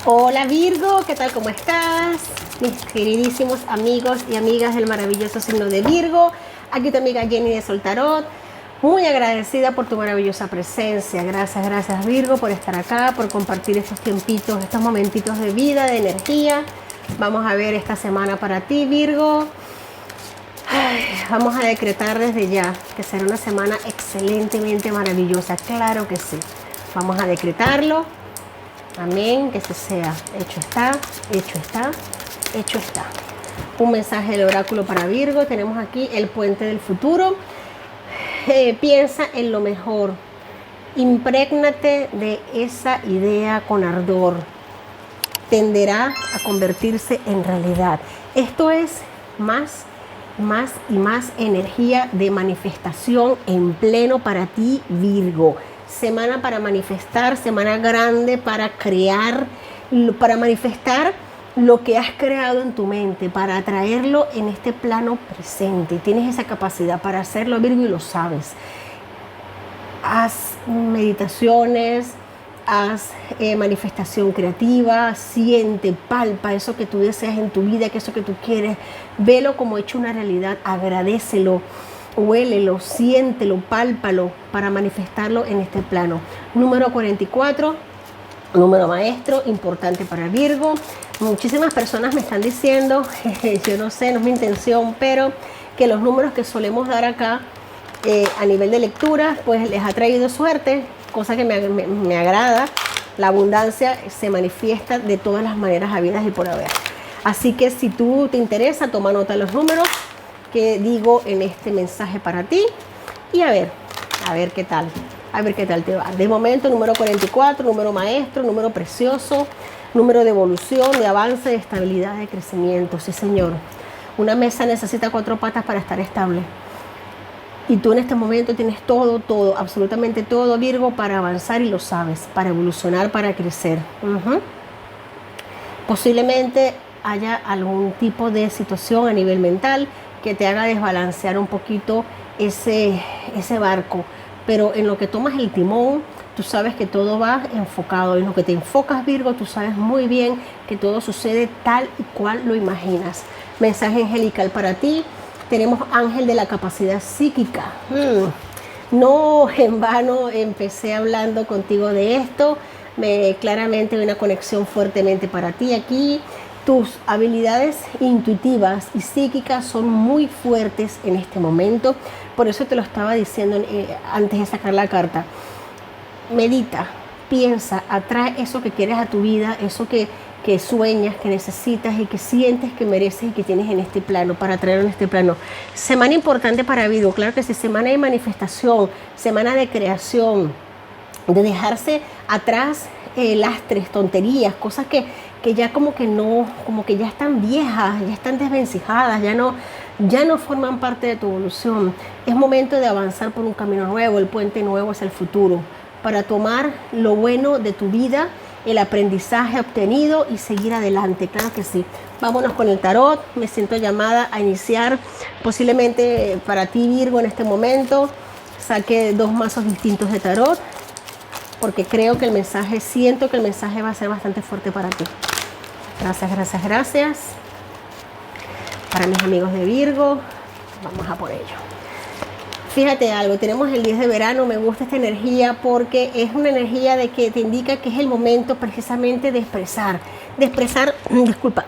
Hola Virgo, ¿qué tal? ¿Cómo estás? Mis queridísimos amigos y amigas del maravilloso signo de Virgo. Aquí tu amiga Jenny de Soltarot. Muy agradecida por tu maravillosa presencia. Gracias Virgo por estar acá, por compartir estos tiempitos, estos momentitos de vida, de energía. Vamos a ver esta semana para ti, Virgo. Vamos a decretar desde ya que será una semana excelentemente maravillosa. Claro que sí. Vamos a decretarlo. Amén, que se sea. Hecho está, hecho está, hecho está. Un mensaje del oráculo para Virgo. Tenemos aquí el puente del futuro. Piensa en lo mejor. Imprégnate de esa idea con ardor. Tenderá a convertirse en realidad. Esto es más y más energía de manifestación en pleno para ti, Virgo. Semana para manifestar, semana grande para crear, para manifestar lo que has creado en tu mente, para atraerlo en este plano presente. Tienes esa capacidad para hacerlo, Virgo, y lo sabes. Haz meditaciones, haz manifestación creativa, siente, palpa eso que tú deseas en tu vida, que eso que tú quieres, velo como hecho una realidad, agradécelo. Huélelo, siéntelo, pálpalo para manifestarlo en este plano. Número 44, número maestro, importante para Virgo. Muchísimas personas me están diciendo, yo no sé, no es mi intención, pero que los números que solemos dar acá a nivel de lectura, pues les ha traído suerte, cosa que me agrada. La abundancia se manifiesta de todas las maneras habidas y por haber. Así que si tú te interesa, toma nota de los números que digo en este mensaje para ti y a ver qué tal te va. De momento, número 44, número maestro, número precioso, número de evolución, de avance, de estabilidad, de crecimiento. Sí, señor. Una mesa necesita 4 patas para estar estable. Y tú en este momento tienes todo, absolutamente todo, Virgo, para avanzar y lo sabes, para evolucionar, para crecer. Posiblemente haya algún tipo de situación a nivel mental que te haga desbalancear un poquito ese barco. Pero en lo que tomas el timón, tú sabes que todo va enfocado. En lo que te enfocas, Virgo, tú sabes muy bien que todo sucede tal y cual lo imaginas. Mensaje angelical para ti. Tenemos ángel de la capacidad psíquica. No en vano empecé hablando contigo de esto. Claramente hay una conexión fuertemente para ti aquí. Tus habilidades intuitivas y psíquicas son muy fuertes en este momento. Por eso te lo estaba diciendo antes de sacar la carta. Medita, piensa, atrae eso que quieres a tu vida, eso que sueñas, que necesitas y que sientes que mereces y que tienes en este plano, para traerlo en este plano. Semana importante para Virgo, claro que sí, semana de manifestación, semana de creación, de dejarse atrás lastres, tonterías, cosas que ya como que ya están viejas, ya están desvencijadas, ya no forman parte de tu evolución. Es momento de avanzar por un camino nuevo, el puente nuevo es el futuro, para tomar lo bueno de tu vida, el aprendizaje obtenido y seguir adelante, claro que sí. Vámonos con el tarot, me siento llamada a iniciar, posiblemente para ti, Virgo, en este momento, saque 2 mazos distintos de tarot, porque creo que siento que el mensaje va a ser bastante fuerte para ti. Gracias. Para mis amigos de Virgo, vamos a por ello. Fíjate algo, tenemos el 10 de verano, me gusta esta energía porque es una energía de que te indica que es el momento precisamente de expresar,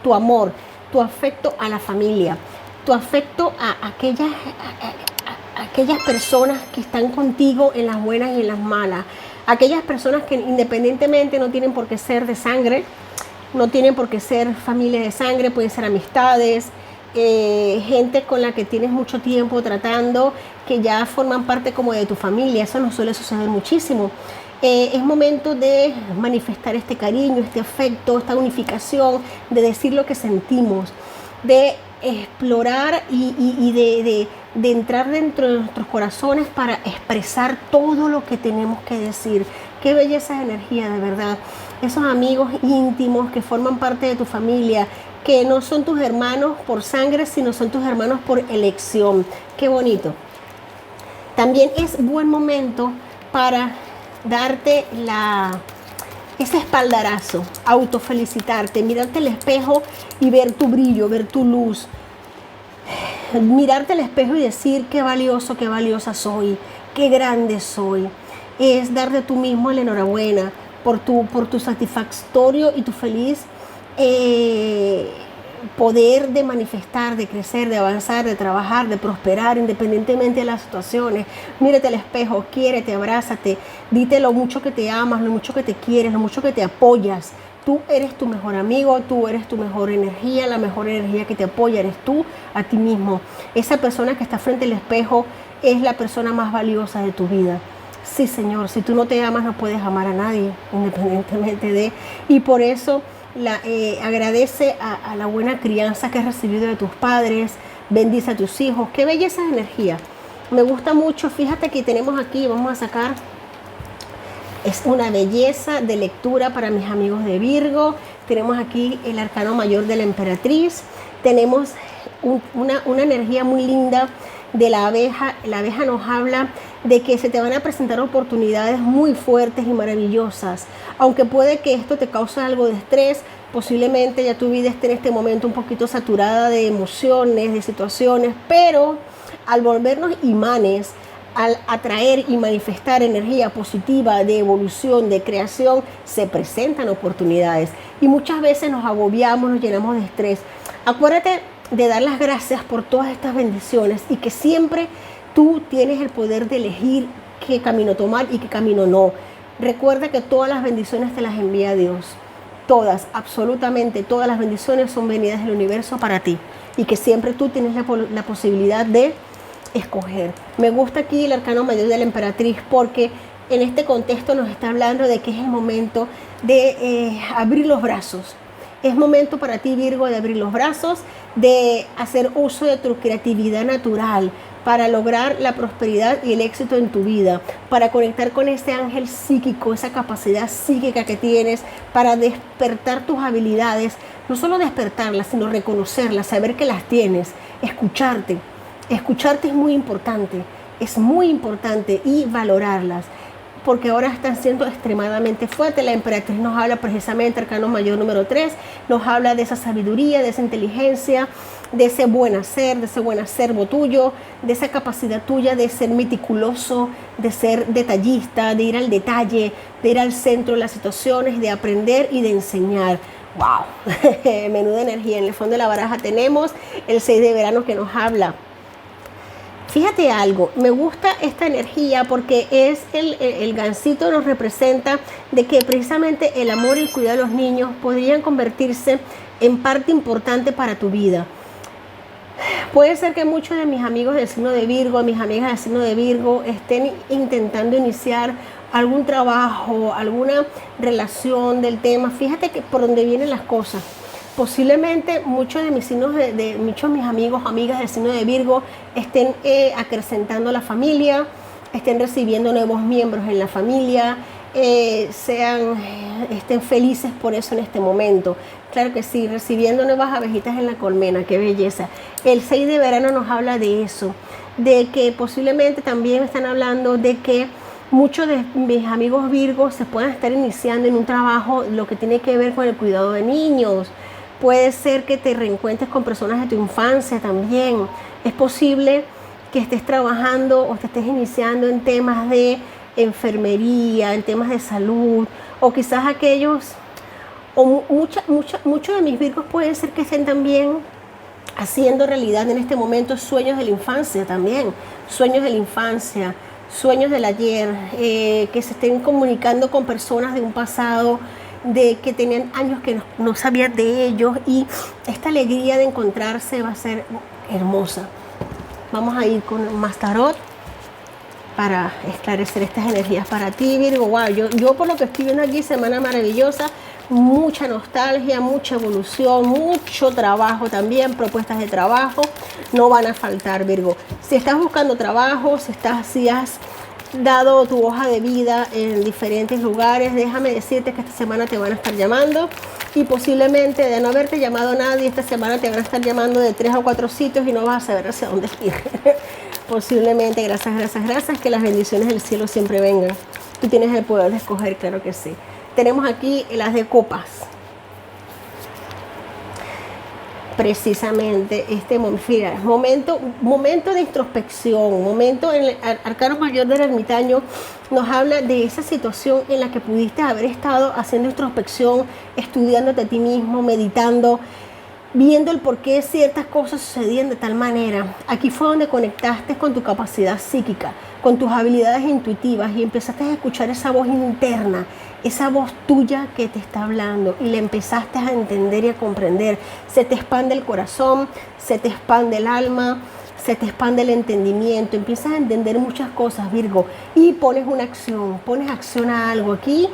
tu amor, tu afecto a la familia, tu afecto a aquellas personas que están contigo en las buenas y en las malas, aquellas personas que independientemente no tienen por qué ser de sangre, no tienen por qué ser familia de sangre, pueden ser amistades, gente con la que tienes mucho tiempo tratando, que ya forman parte como de tu familia. Eso nos suele suceder muchísimo. Es momento de manifestar este cariño, este afecto, esta unificación, de decir lo que sentimos, de explorar y de entrar dentro de nuestros corazones para expresar todo lo que tenemos que decir. Qué belleza de energía, de verdad. Esos amigos íntimos que forman parte de tu familia, que no son tus hermanos por sangre, sino son tus hermanos por elección. Qué bonito. También es buen momento para darte ese espaldarazo, autofelicitarte, mirarte al espejo y ver tu brillo, ver tu luz. Mirarte al espejo y decir qué valioso, qué valiosa soy, qué grande soy. Es darte tú mismo la enhorabuena por tu satisfactorio y tu feliz poder de manifestar, de crecer, de avanzar, de trabajar, de prosperar independientemente de las situaciones. Mírate al espejo, quiérete, abrázate, dite lo mucho que te amas, lo mucho que te quieres, lo mucho que te apoyas. Tú eres tu mejor amigo, tú eres tu mejor energía, la mejor energía que te apoya eres tú a ti mismo. Esa persona que está frente al espejo es la persona más valiosa de tu vida. Sí, Señor, si tú no te amas no puedes amar a nadie, independientemente de... Y por eso agradece a la buena crianza que has recibido de tus padres, bendice a tus hijos. Qué belleza de energía. Me gusta mucho, fíjate que tenemos aquí, vamos a sacar... Es una belleza de lectura para mis amigos de Virgo. Tenemos aquí el arcano mayor de la emperatriz. Tenemos una energía muy linda de la abeja. La abeja nos habla de que se te van a presentar oportunidades muy fuertes y maravillosas. Aunque puede que esto te cause algo de estrés, posiblemente ya tu vida esté en este momento un poquito saturada de emociones, de situaciones, pero al volvernos imanes, al atraer y manifestar energía positiva de evolución, de creación, se presentan oportunidades y muchas veces nos agobiamos, nos llenamos de estrés. Acuérdate de dar las gracias por todas estas bendiciones y que siempre tú tienes el poder de elegir qué camino tomar y qué camino no. Recuerda que todas las bendiciones te las envía Dios. Todas, absolutamente todas las bendiciones son venidas del universo para ti y que siempre tú tienes la posibilidad de escoger. Me gusta aquí el arcano mayor de la emperatriz porque en este contexto nos está hablando de que es el momento de abrir los brazos. Es momento para ti, Virgo, de abrir los brazos, de hacer uso de tu creatividad natural para lograr la prosperidad y el éxito en tu vida, para conectar con ese ángel psíquico, esa capacidad psíquica que tienes para despertar tus habilidades, no solo despertarlas, sino reconocerlas, saber que las tienes, escucharte. Escucharte es muy importante y valorarlas, porque ahora están siendo extremadamente fuertes. La emperatriz nos habla precisamente, arcano mayor número 3, nos habla de esa sabiduría, de esa inteligencia, de ese buen acervo tuyo, de esa capacidad tuya de ser meticuloso, de ser detallista, de ir al detalle, de ir al centro de las situaciones, de aprender y de enseñar. ¡Wow! Menuda energía. En el fondo de la baraja tenemos el 6 de verano que nos habla. Fíjate algo, me gusta esta energía porque es el gansito nos representa de que precisamente el amor y el cuidado de los niños podrían convertirse en parte importante para tu vida. Puede ser que muchos de mis amigos del signo de Virgo, mis amigas del signo de Virgo estén intentando iniciar algún trabajo, alguna relación del tema. Fíjate que por dónde vienen las cosas. Posiblemente muchos de mis amigos, amigas del signo de Virgo estén acrecentando la familia, estén recibiendo nuevos miembros en la familia, estén felices por eso en este momento. Claro que sí, recibiendo nuevas abejitas en la colmena, qué belleza. El 6 de verano nos habla de eso, de que posiblemente también están hablando de que muchos de mis amigos Virgos se puedan estar iniciando en un trabajo, lo que tiene que ver con el cuidado de niños. Puede ser que te reencuentres con personas de tu infancia también. Es posible que estés trabajando o te estés iniciando en temas de enfermería, en temas de salud, o quizás aquellos, o muchos de mis Virgos pueden ser que estén también haciendo realidad en este momento sueños de la infancia también, sueños de la infancia, sueños del ayer, que se estén comunicando con personas de un pasado, de que tenían años que no sabían de ellos, y esta alegría de encontrarse va a ser hermosa. Vamos a ir con más tarot para esclarecer estas energías para ti, Virgo. Wow, yo por lo que estoy viendo aquí, semana maravillosa, mucha nostalgia, mucha evolución, mucho trabajo también, propuestas de trabajo no van a faltar, Virgo. Si estás buscando trabajo, si has dado tu hoja de vida en diferentes lugares, déjame decirte que esta semana te van a estar llamando, y posiblemente de no haberte llamado nadie, esta semana te van a estar llamando de 3 o 4 sitios y no vas a saber hacia dónde ir. Posiblemente, gracias, que las bendiciones del cielo siempre vengan. Tú tienes el poder de escoger, claro que sí. Tenemos aquí el as de copas. Precisamente este momento de introspección, momento en el arcano mayor del ermitaño nos habla de esa situación en la que pudiste haber estado haciendo introspección, estudiándote a ti mismo, meditando, viendo el por qué ciertas cosas sucedían de tal manera. Aquí fue donde conectaste con tu capacidad psíquica, con tus habilidades intuitivas y empezaste a escuchar esa voz interna, esa voz tuya que te está hablando y le empezaste a entender y a comprender. Se te expande el corazón, se te expande el alma, se te expande el entendimiento, empiezas a entender muchas cosas, Virgo, y pones acción a algo. Aquí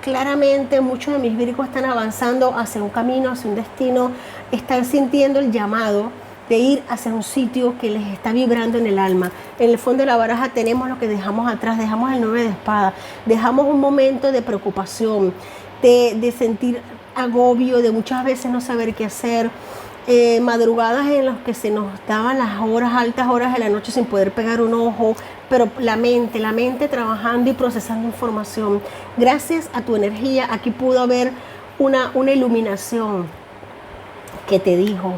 claramente muchos de mis Virgos están avanzando hacia un camino, hacia un destino, están sintiendo el llamado de ir hacia un sitio que les está vibrando en el alma. En el fondo de la baraja tenemos lo que dejamos atrás, dejamos el 9 de espada, dejamos un momento de preocupación, de sentir agobio, de muchas veces no saber qué hacer, madrugadas en las que se nos daban las altas horas de la noche sin poder pegar un ojo, pero la mente trabajando y procesando información. Gracias a tu energía, aquí pudo haber una iluminación que te dijo: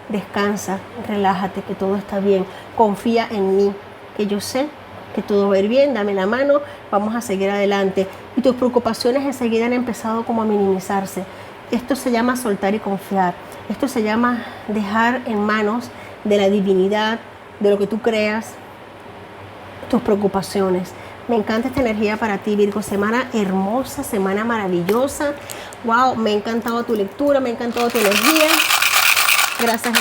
descansa, relájate, que todo está bien, confía en mí, que yo sé que todo va a ir bien, dame la mano, vamos a seguir adelante. Y tus preocupaciones enseguida han empezado como a minimizarse. Esto se llama soltar y confiar. Esto se llama dejar en manos de la divinidad, de lo que tú creas, tus preocupaciones. Me encanta esta energía para ti, Virgo. Semana hermosa, semana maravillosa. Wow, me ha encantado tu lectura, me ha encantado tu energía. Gracias.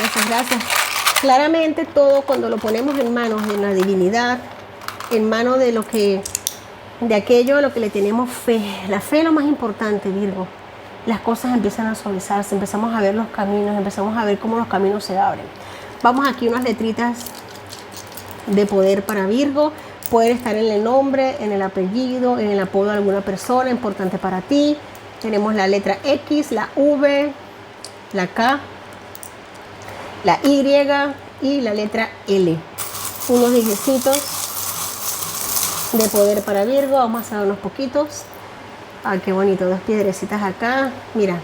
Claramente todo cuando lo ponemos en manos de la divinidad, en manos de aquello a lo que le tenemos fe. La fe es lo más importante, Virgo. Las cosas empiezan a suavizarse, empezamos a ver los caminos, empezamos a ver cómo los caminos se abren. Vamos aquí unas letritas de poder para Virgo. Pueden estar en el nombre, en el apellido, en el apodo de alguna persona importante para ti. Tenemos la letra X, la V, la K, la Y y la letra L. Unos dijecitos de poder para Virgo. Vamos a hacer unos poquitos. Ay, qué bonito, dos piedrecitas acá. Mira,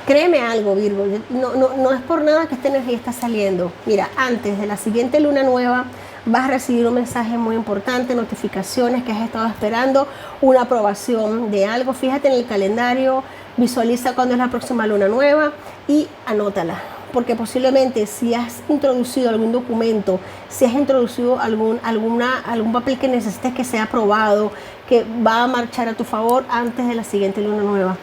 créeme algo, Virgo, no es por nada que esta energía está saliendo. Mira, antes de la siguiente luna nueva vas a recibir un mensaje muy importante, notificaciones que has estado esperando, una aprobación de algo. Fíjate en el calendario, visualiza cuándo es la próxima luna nueva y anótala. Porque posiblemente si has introducido algún documento, si has introducido algún papel que necesites que sea aprobado, que va a marchar a tu favor antes de la siguiente luna nueva.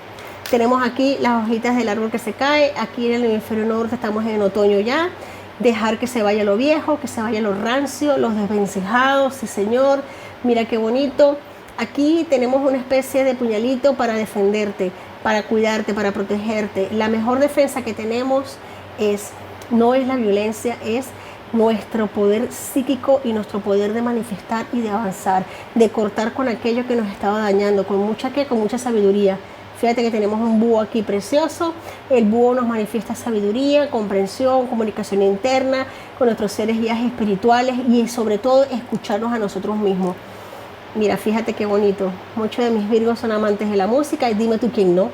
Tenemos aquí las hojitas del árbol que se cae. Aquí en el hemisferio norte estamos en otoño ya. Dejar que se vaya lo viejo, que se vaya lo rancio, los desvencijados, sí señor. Mira qué bonito. Aquí tenemos una especie de puñalito para defenderte, para cuidarte, para protegerte. La mejor defensa que tenemos no es la violencia, es nuestro poder psíquico y nuestro poder de manifestar y de avanzar, de cortar con aquello que nos estaba dañando, con mucha sabiduría. Fíjate que tenemos un búho aquí precioso. El búho nos manifiesta sabiduría, comprensión, comunicación interna con nuestros seres guías espirituales y sobre todo escucharnos a nosotros mismos. Mira, fíjate qué bonito. Muchos de mis Virgos son amantes de la música y dime tú quién no.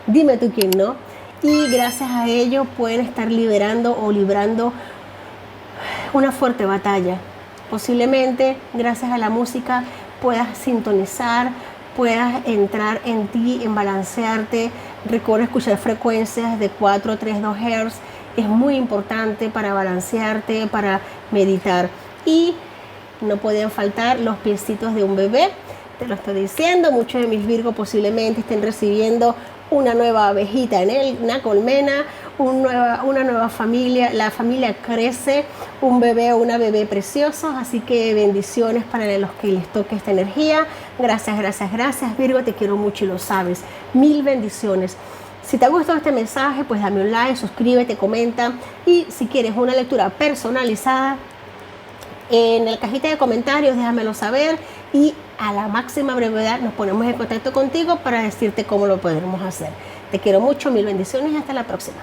Dime tú quién no. Y gracias a ello pueden estar liberando o librando una fuerte batalla. Posiblemente gracias a la música puedas sintonizar, puedas entrar en ti, en balancearte. Recuerda escuchar frecuencias de 432 Hz. Es muy importante para balancearte, para meditar. Y no pueden faltar los piecitos de un bebé. Te lo estoy diciendo, muchos de mis Virgos posiblemente estén recibiendo una nueva abejita en una colmena, una nueva familia. La familia crece, un bebé o una bebé preciosos. Así que bendiciones para los que les toque esta energía. Gracias Virgo, te quiero mucho y lo sabes. Mil bendiciones. Si te ha gustado este mensaje, pues dame un like, suscríbete, comenta. Y si quieres una lectura personalizada, en la cajita de comentarios déjamelo saber y a la máxima brevedad nos ponemos en contacto contigo para decirte cómo lo podremos hacer. Te quiero mucho, mil bendiciones y hasta la próxima.